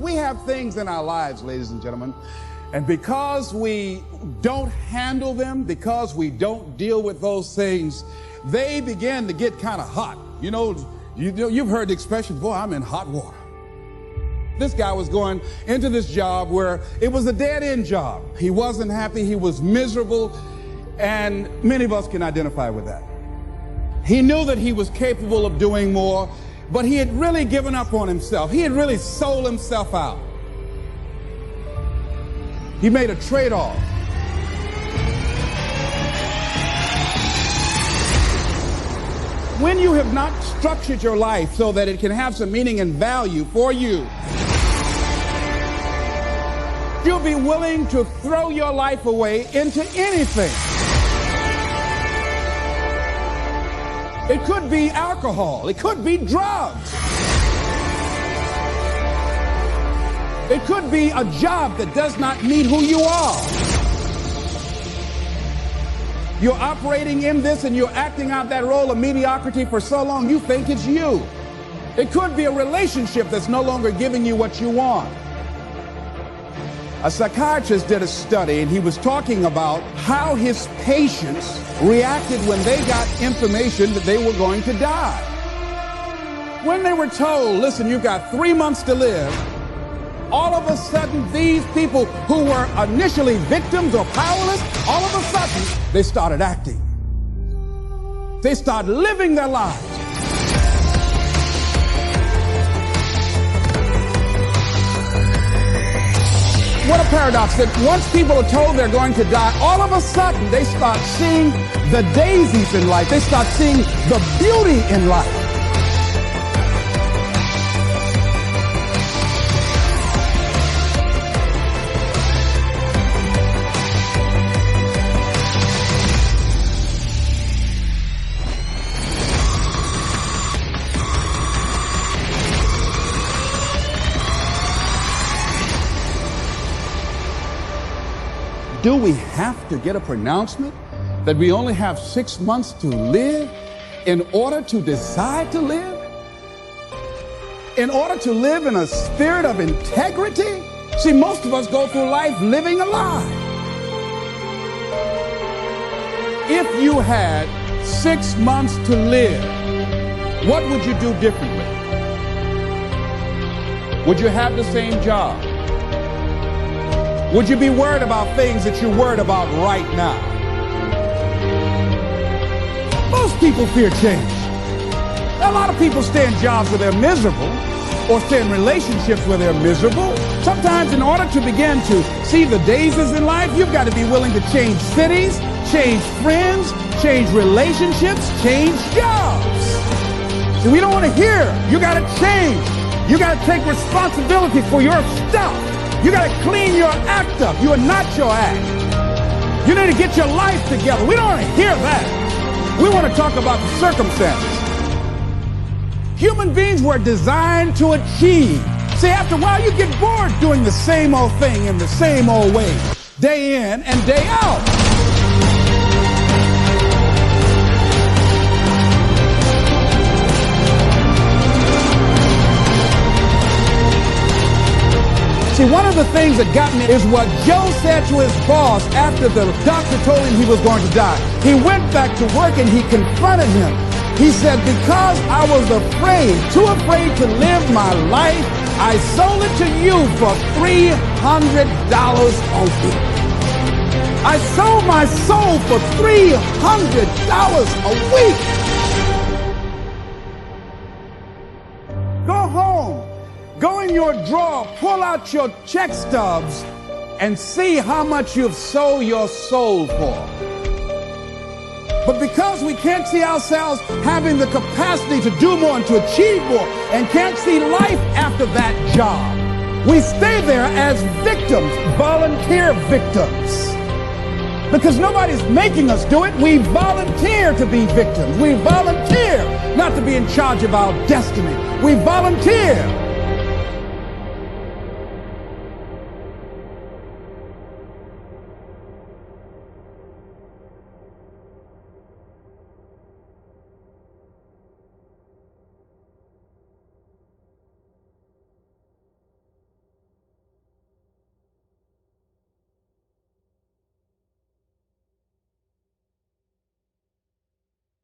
We have things in our lives, ladies and gentlemen, and because we don't handle them, because we don't deal with those things, they begin to get kind of hot. You've heard the expression, boy, I'm in hot water. This guy was going into this job where it was a dead-end job. He wasn't happy, he was miserable, and many of us can identify with that. He knew that he was capable of doing more, but he had really given up on himself. He had really sold himself out. He made a trade-off. When you have not structured your life so that it can have some meaning and value for you, you'll be willing to throw your life away into anything. It could be alcohol. It could be drugs. It could be a job that does not meet who you are. You're operating in this and you're acting out that role of mediocrity for so long you think it's you. It could be a relationship that's no longer giving you what you want. A psychiatrist did a study and he was talking about how his patients reacted when they got information that they were going to die. When they were told, listen, you've got 3 months to live, all of a sudden these people who were initially victims or powerless, all of a sudden they started acting. They started living their lives. What a paradox that once people are told they're going to die, all of a sudden they start seeing the daisies in life. They start seeing the beauty in life. Do we have to get a pronouncement that we only have 6 months to live in order to decide to live? In order to live in a spirit of integrity? See, most of us go through life living a lie. If you had 6 months to live, what would you do differently? Would you have the same job? Would you be worried about things that you're worried about right now? Most people fear change. A lot of people stay in jobs where they're miserable or stay in relationships where they're miserable. Sometimes in order to begin to see the daisies in life, you've got to be willing to change cities, change friends, change relationships, change jobs. So we don't want to hear, you got to change. You got to take responsibility for your stuff. You got to clean your act up. You are not your act. You need to get your life together. We don't want to hear that. We want to talk about the circumstances. Human beings were designed to achieve. See, after a while, you get bored doing the same old thing in the same old way, day in and day out. See, one of the things that got me is what Joe said to his boss after the doctor told him he was going to die. He went back to work and he confronted him. He said, because I was afraid, too afraid to live my life, I sold it to you for $300 a week. I sold my soul for $300 a week. Go home. Go in your drawer, pull out your check stubs, and see how much you've sold your soul for. But because we can't see ourselves having the capacity to do more and to achieve more, and can't see life after that job, we stay there as victims, volunteer victims. Because nobody's making us do it. We volunteer to be victims. We volunteer not to be in charge of our destiny. We volunteer